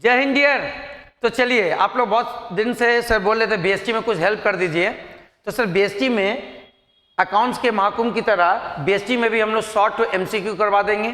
जय हिंद डियर। तो चलिए, आप लोग बहुत दिन से सर बोल रहे थे बीएसटी में कुछ हेल्प कर दीजिए। तो सर बीएसटी में अकाउंट्स के महाकुंभ की तरह बीएसटी में भी हम लोग शॉर्ट टू एमसीक्यू करवा देंगे,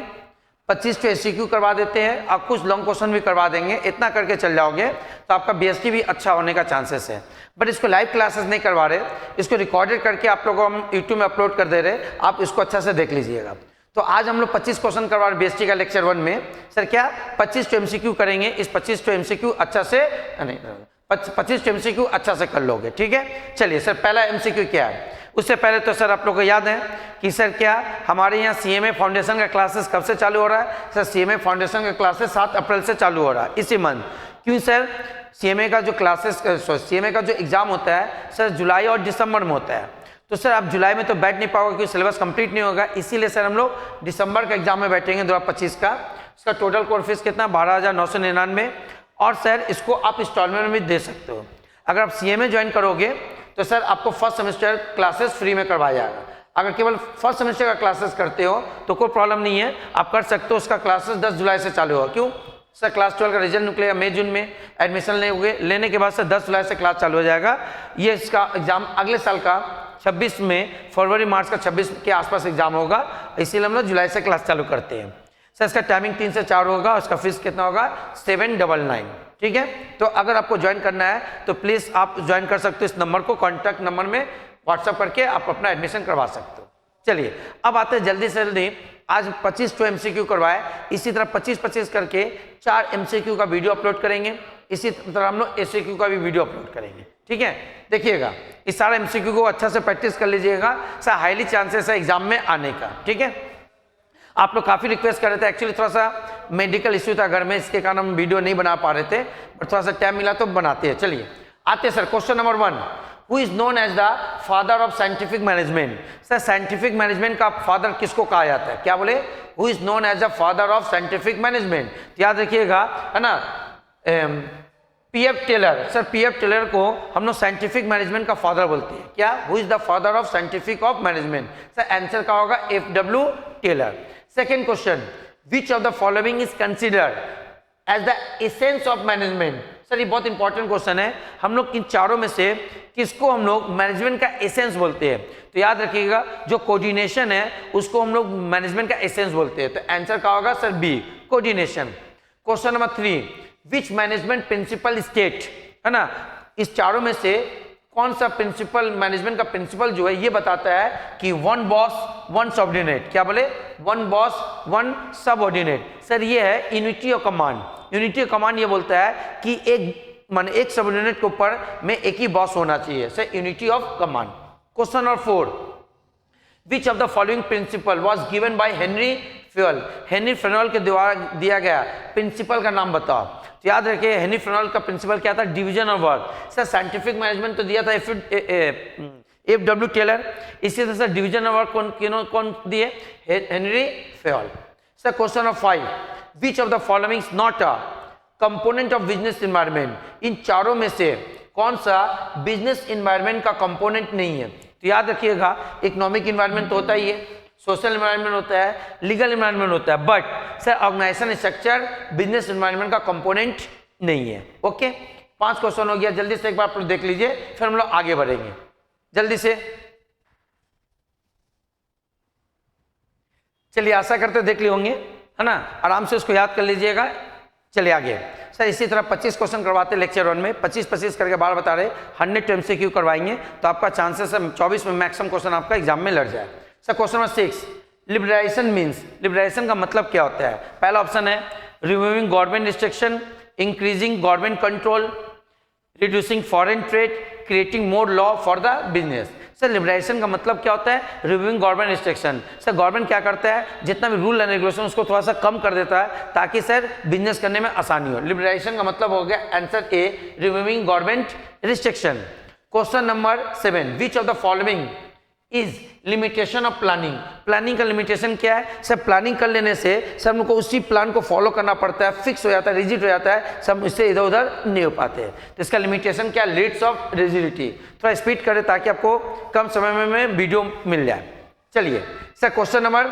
25 टू एससीक्यू करवा देते हैं और कुछ लॉन्ग क्वेश्चन भी करवा देंगे। इतना करके चल जाओगे तो आपका बीएसटी भी अच्छा होने का चांसेस है। बट इसको लाइव क्लासेस नहीं करवा रहे, इसको रिकॉर्डेड करके आप लोगों को हम यूट्यूब में अपलोड कर दे रहे, आप इसको अच्छा से देख लीजिएगा। तो आज हम लोग 25 क्वेश्चन करवा रहे बीएसटी का लेक्चर 1 में। सर क्या 25 टू एमसीक्यू करेंगे, इस 25 टू एमसीक्यू अच्छा से नहीं 25 टू एमसीक्यू अच्छा से कर लोगे, ठीक है। चलिए सर, पहला एमसीक्यू क्या है। उससे पहले तो सर आप लोगों को याद है कि सर क्या हमारे यहाँ सीएमए फाउंडेशन का क्लासेस कब से चालू हो रहा है। सर सीएमए फाउंडेशन का क्लासेस 7 अप्रैल से चालू हो रहा है इसी मंथ। क्यों सर, सीएमए का जो क्लासेस सीएमए का जो एग्जाम होता है सर जुलाई और दिसंबर में होता है। तो सर आप जुलाई में तो बैठ नहीं पाओगे क्योंकि सिलेबस कंप्लीट नहीं होगा, इसीलिए सर हम लोग दिसंबर का एग्जाम में बैठेंगे 2025 का। इसका टोटल कोर्स फीस कितना 12,999। और सर इसको आप इंस्टॉलमेंट में भी दे सकते हो। अगर आप सीएमए ज्वाइन करोगे तो सर आपको फर्स्ट सेमेस्टर क्लासेस फ्री में करवाया जाएगा। अगर केवल फर्स्ट सेमेस्टर का क्लासेस करते हो तो कोई प्रॉब्लम नहीं है, आप कर सकते हो। उसका क्लासेस 10 जुलाई से चालू होगा। क्यों सर, क्लास 12 का रिजल्ट निकलेगा मई जून में, एडमिशन लेने के बाद सर 10 जुलाई से क्लास चालू हो जाएगा। ये इसका एग्जाम अगले साल का 26 में फरवरी मार्च का 26 के आसपास एग्जाम होगा, इसीलिए हम लोग जुलाई से क्लास चालू करते हैं। सर इसका टाइमिंग 3 से 4 होगा, उसका फीस कितना होगा 799, ठीक है। तो अगर आपको ज्वाइन करना है तो प्लीज़ आप ज्वाइन कर सकते हो। इस नंबर को कॉन्टैक्ट नंबर में व्हाट्सअप करके आप अपना एडमिशन करवा सकते हो। चलिए अब आते हैं जल्दी से जल्दी। आज 25 टू एमसीक्यू करवाए, इसी तरह 25-25 करके 4 एमसीक्यू का वीडियो अपलोड करेंगे। इसी तरह हम लोग एससीक्यू का भी वीडियो अपलोड करेंगे, ठीक है। देखिएगा इस सारे एमसीक्यू को अच्छा से प्रैक्टिस कर लीजिएगा, सर हाईली चांसेस है एग्जाम में आने का, ठीक है। आप लोग काफ़ी रिक्वेस्ट कर रहे थे, एक्चुअली थोड़ा सा मेडिकल इश्यू था घर में, इसके कारण हम वीडियो नहीं बना पा रहे थे, बट थोड़ा सा टाइम मिला तो बनाते हैं। चलिए आते हैं sir, question number 1, who is known as the father of scientific management. Sir scientific management का फादर किसको कहा जाता है, क्या बोले, who is known as the father of scientific management. याद रखिएगा, है ना, PF Taylor. Sir PF Taylor को हम लोग साइंटिफिक मैनेजमेंट का फादर बोलते हैं। क्या, who is the father of scientific of management. Sir answer का होगा FW Taylor. Second question, which of the following is considered as the essence of management. Sir ये बहुत इंपॉर्टेंट क्वेश्चन है। हम लोग इन चारों में से किसको हम लोग मैनेजमेंट का एसेंस बोलते हैं। तो याद रखिएगा, जो कोऑर्डिनेशन है उसको हम लोग मैनेजमेंट का एसेंस बोलते हैं। तो आंसर का होगा sir B, coordination. Question number 3, which management principle state, है ना, इस चारों में से कौन सा प्रिंसिपल, मैनेजमेंट का प्रिंसिपल जो है ये बताता है कि 1 बॉस 1 सबऑर्डिनेट। क्या बोले, 1 बॉस 1 सबऑर्डिनेट। सर ये है unity of command. Unity of command ये बोलता है कि एक सबऑर्डिनेट के ऊपर में एक ही बॉस होना चाहिए। Sir unity of command. Question number 4, which of the following principle was given by Henry Fayol. Henry Fayol के द्वारा दिया गया प्रिंसिपल का नाम बताओ। तो याद रखिए हेनरी फ्यूल का प्रिंसिपल क्या था, division of work. Sir scientific management तो दिया था एफडब्ल्यू टेलर, इसी तरह से डिवीजन ऑफ वर्क कौन दिए, Henri Fayol. Sir question number 5, which of the following is not a component of business environment. इन चारों में से कौन सा बिजनेस एनवायरनमेंट का कंपोनेंट नहीं है। तो याद रखिएगा, इकोनॉमिक एनवायरनमेंट तो होता ही है, सोशल एनवायरनमेंट होता है, लीगल एनवायरनमेंट होता है, but sir organisation structure business environment का कंपोनेंट नहीं है। ओके, 5 क्वेश्चन हो गया। जल्दी से एक बार आप देख लीजिए, फिर हम लोग आगे बढ़ेंगे जल्दी से। चलिए आशा करते देख लिए होंगे, है ना, आराम से उसको याद कर लीजिएगा। चलिए आगे सर, इसी तरह 25 क्वेश्चन करवाते लेक्चर 1 में, 25-25 करके बार बता रहे, 100 टू एमसीक्यू करवाएंगे तो आपका चांसेस है 24 में मैक्सिमम क्वेश्चन आपका एग्जाम में लड़ जाए। Sir question number 6, liberalisation means. Liberalisation का मतलब क्या होता है। पहला ऑप्शन है removing government restriction, increasing government control, reducing foreign trade, creating more law for the business. Sir liberalisation का मतलब क्या होता है, removing government restriction. Sir government क्या करता है, जितना भी रूल एंड रेगुलेशन उसको थोड़ा सा कम कर देता है ताकि सर बिजनेस करने में आसानी हो। लिबरलाइजेशन का मतलब हो गया answer A, removing government restriction. Question number 7, which of the following is limitation of planning. Planning का लिमिटेशन क्या है। सर प्लानिंग कर लेने से सब लोग को उसी प्लान को फॉलो करना पड़ता है, फिक्स हो जाता है, रिजिड हो जाता है, सब इससे इधर उधर नहीं हो पाते हैं। तो इसका लिमिटेशन क्या, लीड्स ऑफ रिजिडिटी। थोड़ा स्पीड करें ताकि आपको कम समय में वीडियो मिल जाए। चलिए sir question number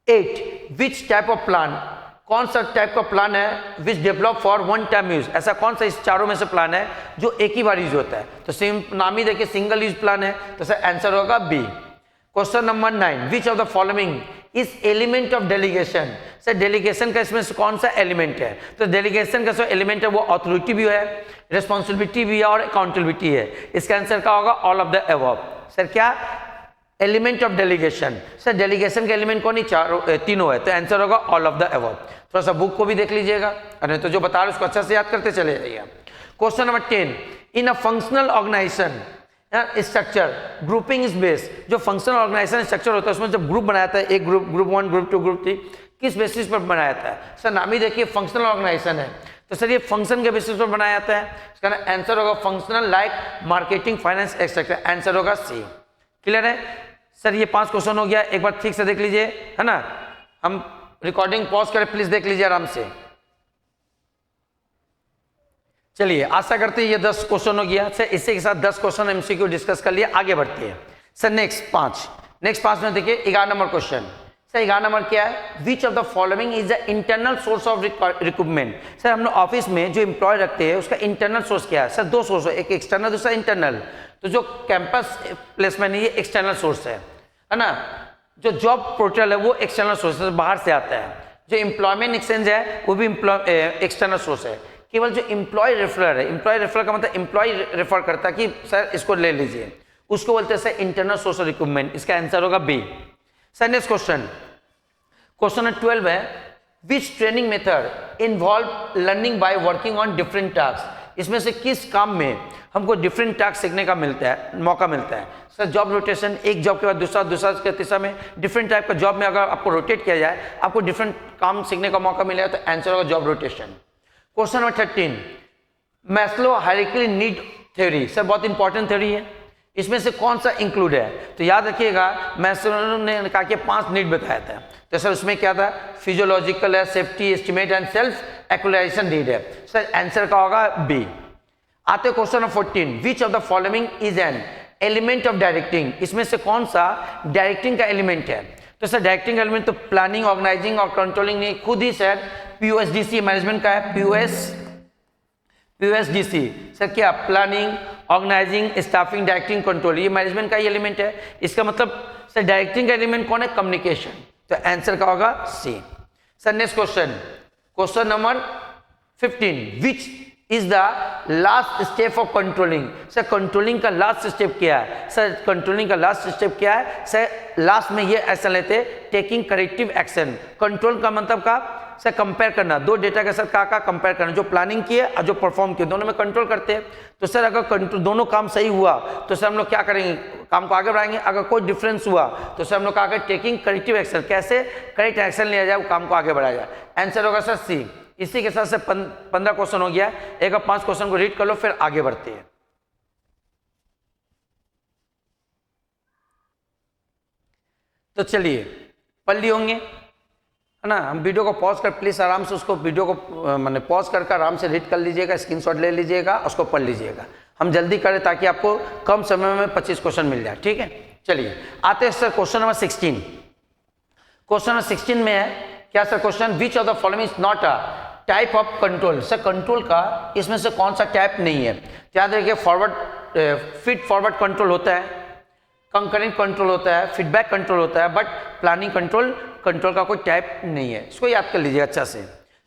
8, which type of plan कौन सा टाइप का प्लान है which develop for one time use, ऐसा कौन सा इस चारों में से प्लान है जो एक ही बार यूज होता है? तो सेम नाम ही देखिए सिंगल यूज प्लान है, तो सर आंसर होगा B. Question number 9, which of the following is element of delegation. Sir delegation का इसमें कौन सा एलिमेंट है? तो डेलीगेशन का जो एलिमेंट है वो अथॉरिटी भी है, रिस्पॉन्सिबिलिटी भी है और अकाउंटेबिलिटी है। इसका आंसर क्या होगा? All of the above. Sir क्या element of delegation? Sir delegation के एलिमेंट कौन? चारों तीनों है, तो आंसर होगा ऑल ऑफ द अबव। थोड़ा सा बुक को भी देख लीजिएगा, अरे तो जो बता रहे उसको अच्छा से याद करते चले जाइए। Question number 10, in a functional organisation structure grouping is based. जो फंक्शनल ऑर्गेनाइजेशन स्ट्रक्चर होता है उसमें जब ग्रुप बनाया था, एक ग्रुप, ग्रुप 1, ग्रुप 2, ग्रुप 3, किस बेसिस पर बनाया जाता है? सर नाम ही देखिए फंक्शनल ऑर्गेनाइजेशन है, तो सर ये फंक्शन के बेसिस पर बनाया जाता है। इसका आंसर होगा functional like marketing, finance, etcetera. Answer होगा सी। क्लियर है सर? ये 5 क्वेश्चन हो गया, एक बार ठीक से देख लीजिए, है ना। हम रिकॉर्डिंग पॉज करें, प्लीज देख लीजिए आराम से। चलिए आशा करते हैं ये 10 क्वेश्चन हो गया। सर इसी के साथ 10 क्वेश्चन एमसीक्यू डिस्कस कर लिए, आगे बढ़ते हैं। सर नेक्स्ट 5 में देखिए 11 नंबर क्वेश्चन। सर 11 नंबर क्या है? विच of the following is the internal source of recruitment. Sir हम लोग ऑफिस में जो एम्प्लॉय रखते हैं उसका इंटरनल सोर्स क्या है? सर 2 सोर्स है, एक एक्सटर्नल, दूसरा इंटरनल। तो जो कैंपस प्लेसमेंट है ये एक्सटर्नल सोर्स है ना। जो जॉब पोर्टल है वो एक्सटर्नल सोर्स है, बाहर से आता है। जो एम्प्लॉयमेंट एक्सचेंज है वो भी एक्सटर्नल सोर्स है। केवल जो एम्प्लॉय रेफरर है, एम्प्लॉय रेफरर का मतलब एम्प्लॉय रेफर करता है कि सर इसको ले लीजिए, उसको बोलते हैं sir internal source of recruitment. इसका आंसर होगा B. Sir next question number 12 है, which training method involve learning by working on different task. इसमें से किस काम में हमको डिफरेंट टास्क सीखने का मौका मिलता है? सर जॉब रोटेशन, एक जॉब के बाद दूसरा के तीसरा में डिफरेंट टाइप का जॉब में अगर आपको रोटेट किया जाए, आपको डिफरेंट काम सीखने का मौका मिलेगा, तो आंसर होगा job rotation. Question number 13, Maslow hierarchical need theory. Sir बहुत इंपॉर्टेंट थ्योरी है, इसमें से कौन सा इंक्लूड है? तो याद रखिएगा मैस्लो ने कहा कि 5 नीड बताया था, तो सर उसमें क्या था? फिजियोलॉजिकल है, safety, estimate and self actualisation need है। सर आंसर का होगा बी। आते question number 14, which of the following is an element of directing. इसमें से कौन सा डायरेक्टिंग का एलिमेंट है? तो सर डायरेक्टिंग एलिमेंट तो प्लानिंग, ऑर्गेनाइजिंग और कंट्रोलिंग नहीं, खुद ही सर पीओएसडीसी मैनेजमेंट का है। पीओएसडीसी सर क्या? Planning, organising, staffing, directing, control, ये मैनेजमेंट का ही एलिमेंट है। इसका मतलब सर डायरेक्टिंग का एलिमेंट कौन है? कम्युनिकेशन, तो आंसर का होगा C. Sir next question number 15, which is the last step of controlling. Sir controlling का लास्ट स्टेप क्या है? सर कंट्रोलिंग का लास्ट स्टेप क्या है? सर लास्ट में ये एक्शन लेते हैं, टेकिंग करेक्टिव एक्शन। कंट्रोल का मतलब का सर कंपेयर करना, 2 डेटा के साथ का कंपेयर करना, जो प्लानिंग किए और जो परफॉर्म किए दोनों में कंट्रोल करते हैं। तो सर अगर दोनों काम सही हुआ तो सर हम लोग क्या करेंगे? काम को आगे बढ़ाएंगे। अगर कोई डिफरेंस हुआ तो सर हम लोग क्या करें? टेकिंग करेक्टिव एक्शन, कैसे करेक्ट एक्शन लिया जाए, वो काम को आगे बढ़ाया जाए। आंसर होगा सर सी। इसी के साथ से 15 क्वेश्चन हो गया। एक 5 क्वेश्चन को रीड कर लो, फिर आगे बढ़ते हैं। तो चलिए पढ़ लिए होंगे, है ना। हम वीडियो को पॉज कर प्लीज आराम से उसको वीडियो को मैंने पॉज करके आराम से रीड कर लीजिएगा, स्क्रीनशॉट ले लीजिएगा, उसको पढ़ लीजिएगा। हम जल्दी करें ताकि आपको कम समय में 25 क्वेश्चन मिल जाए, ठीक है। चलिए आते हैं sir question number 16। Question number 16 में है क्या sir? Question, which of the following is not a type of control. Sir control का इसमें से कौन सा टाइप नहीं है? याद रखिए फीड फॉरवर्ड कंट्रोल होता है, कंकरेंट कंट्रोल होता है, फीडबैक कंट्रोल होता है, बट प्लानिंग कंट्रोल का कोई टाइप नहीं है। इसको याद कर लीजिए अच्छा से।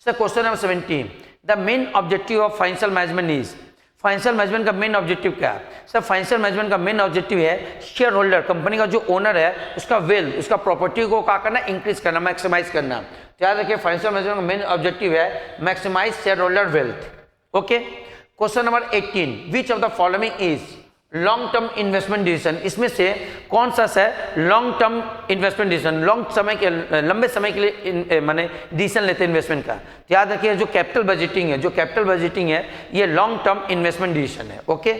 Sir question number 17, the main objective of financial management is. Financial management का मेन ऑब्जेक्टिव क्या है? सर फाइनेंशियल मैनेजमेंट का मेन ऑब्जेक्टिव है शेयर होल्डर, कंपनी का जो ओनर है उसका वेल्थ, उसका प्रॉपर्टी को क्या करना? इंक्रीज करना, मैक्सिमाइज करना। तो याद रखिए फाइनेंशियल मैनेजमेंट का मेन ऑब्जेक्टिव है maximise share holder wealth. Okay. Question number 18, which of the following is long term investment decision. इसमें से कौन सा है लॉन्ग टर्म इन्वेस्टमेंट डिसीजन? लंबे समय के लिए माने डिसीजन लेते हैं इन्वेस्टमेंट का। तो याद रखिए जो कैपिटल बजटिंग है ये लॉन्ग टर्म इन्वेस्टमेंट डिसीजन है। Okay.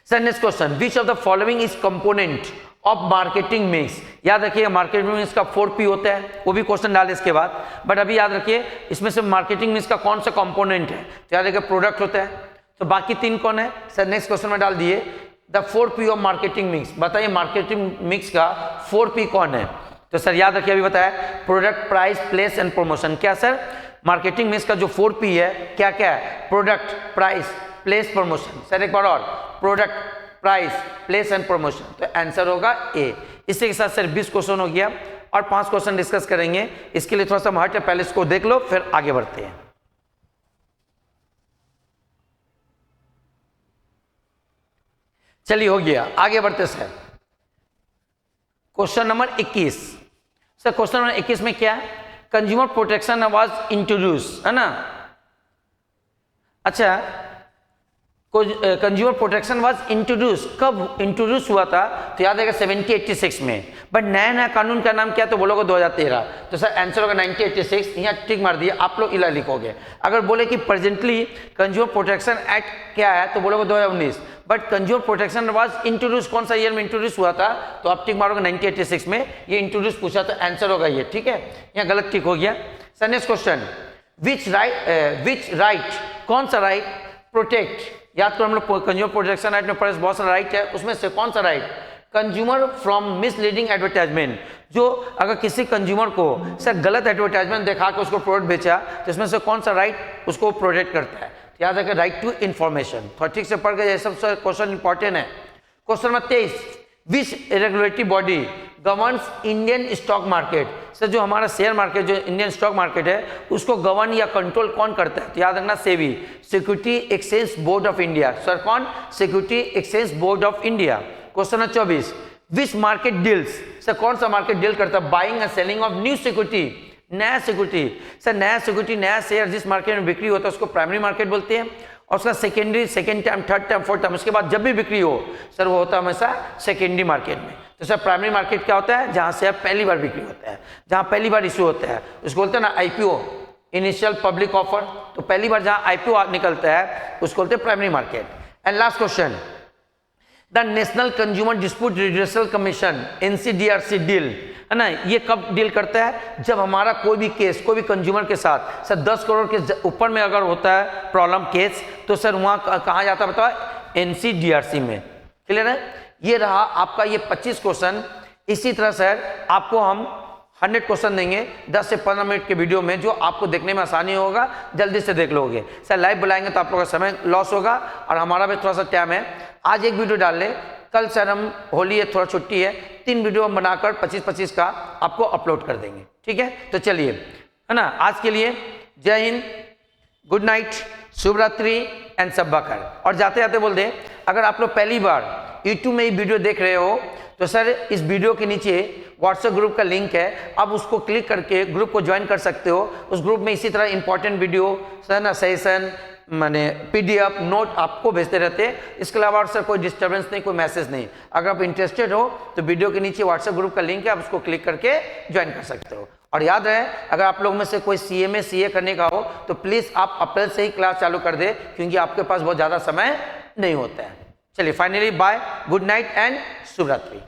Sir next question, which of the following is component of marketing mix. याद रखिए मार्केटिंग मिक्स का 4P होता है, वो भी क्वेश्चन डाले इसके बाद, बट अभी याद रखिए इसमें से मार्केटिंग मिक्स का कौन सा कंपोनेंट है? तो याद रखिए प्रोडक्ट होता है, तो बाकी 3 कौन है? सर नेक्स्ट क्वेश्चन में डाल दिए the 4P of marketing mix. बताइए मार्केटिंग मिक्स का 4P कौन है? तो सर याद रखिए, अभी बताया product, price, place and promotion. क्या सर, मार्केटिंग में इसका जो 4P है क्या क्या है, product, price, place, promotion. Sir एक बार और, product, price, place and promotion, तो आंसर होगा ए। इसी के साथ सर 20 क्वेश्चन हो गया और 5 क्वेश्चन डिस्कस करेंगे। इसके लिए थोड़ा सा हम हट, पहले इसको देख लो फिर आगे बढ़ते हैं। चलिए हो गया, आगे बढ़ते sir. Question number 21। Sir question number 21 में क्या है, कंज्यूमर प्रोटेक्शन वाज इंट्रोड्यूस, है ना। अच्छा, कंज्यूमर प्रोटेक्शन वाज इंट्रोड्यूस, कब इंट्रोड्यूस हुआ था, तो याद आएगा 1786 में। बट नया नया कानून का नाम क्या, तो बोलोगे 2013। तो सर आंसर होगा 1986। यहाँ टिक मार दिया, आप लोग इला लिखोगे। अगर बोले कि प्रेजेंटली कंज्यूमर प्रोटेक्शन एक्ट क्या है, तो बोलोगे 2019। But consumer protection was introduce कौन सा ईयर में इंट्रोड्यूस हुआ था, तो आप टिक मारोगे 1986 में। ये इंट्रोड्यूस पूछा तो आंसर होगा ये, ठीक है। यहाँ गलत टिक हो गया। सर नेक्स्ट क्वेश्चन, विच राइट, कौन सा राइट प्रोटेक्ट, याद करो हम लोग कंज्यूमर प्रोटेक्शन एक्ट में पढ़े बहुत सारा राइट है, उसमें से कौन सा right, consumer from misleading advertisement. जो अगर किसी कंज्यूमर को सर गलत एडवर्टाइजमेंट दिखा के उसको प्रोडक्ट बेचा, तो इसमें से कौन सा राइट उसको प्रोटेक्ट करता है, याद रखें राइट टू इन्फॉर्मेशन। थोड़ा ठीक से पढ़ के, ये सब क्वेश्चन इंपॉर्टेंट है। Question number 23, which regulatory body governs Indian stock market. Sir जो हमारा शेयर मार्केट, जो इंडियन स्टॉक मार्केट है, उसको गवर्न या कंट्रोल कौन करता है, तो याद रखना SEBI, security exchange board of India. Sir कौन, security exchange board of India. Question number 24, which market deals, sir कौन सा मार्केट डील करता है, buying and selling of new security, नया सिक्योरिटी। सर नया सिक्योरिटी, नया शेयर जिस मार्केट में बिक्री होता है उसको प्राइमरी मार्केट बोलते हैं, और उसका secondary, second time, third time, fourth time, उसके बाद जब भी बिक्री हो सर वो होता है हमेशा सेकेंडरी मार्केट में। तो सर प्राइमरी मार्केट क्या होता है, जहां शेयर पहली बार बिक्री होता है, जहां पहली बार इश्यू होता है, उसको बोलते हैं ना आईपीओ, इनिशियल पब्लिक ऑफर। तो पहली बार जहां आईपीओ निकलता है उसको बोलते हैं primary market. And last question, the national consumer dispute redressal commission NCDRC deal, है ना, ये कब डील करता है, जब हमारा कोई भी केस, कोई भी कंज्यूमर के साथ सर 10 करोड़ के ऊपर में अगर होता है प्रॉब्लम केस, तो सर वहाँ कहाँ जाता है बताओ, NCDRC में। क्लियर है। ये रहा आपका ये 25 क्वेश्चन। इसी तरह सर आपको हम 100 क्वेश्चन देंगे 10 से 15 मिनट के वीडियो में, जो आपको देखने में आसानी होगा, जल्दी से देख लोगे। सर लाइव बुलाएंगे तो आप लोगों का समय लॉस होगा और हमारा भी थोड़ा सा टाइम है। आज एक वीडियो डाल लें, कल सर हम होली है, थोड़ा छुट्टी है, 3 वीडियो हम बनाकर 25-25 का आपको अपलोड कर देंगे, ठीक है। तो चलिए, है ना, आज के लिए जय हिंद, गुड नाइट, शुभ रात्रि एंड सब्बा खैर। और जाते जाते बोल दें, अगर आप लोग पहली बार YouTube में ये वीडियो देख रहे हो, तो सर इस वीडियो के नीचे व्हाट्सएप ग्रुप का लिंक है, आप उसको क्लिक करके ग्रुप को ज्वाइन कर सकते हो। उस ग्रुप में इसी तरह इंपॉर्टेंट वीडियो सर ना, सजेशन, माने PDF नोट आपको भेजते रहते हैं। इसके अलावा सर कोई डिस्टर्बेंस नहीं, कोई मैसेज नहीं। अगर आप इंटरेस्टेड हो तो वीडियो के नीचे व्हाट्सएप ग्रुप का लिंक है, आप उसको क्लिक करके ज्वाइन कर सकते हो। और याद रहे, अगर आप लोग में से कोई CMA CA करने का हो तो प्लीज़ आप अप्रैल से ही क्लास चालू कर दे, क्योंकि आपके पास बहुत ज़्यादा समय नहीं होता है। चलिए finally bye, good night and शुभ रात्रि।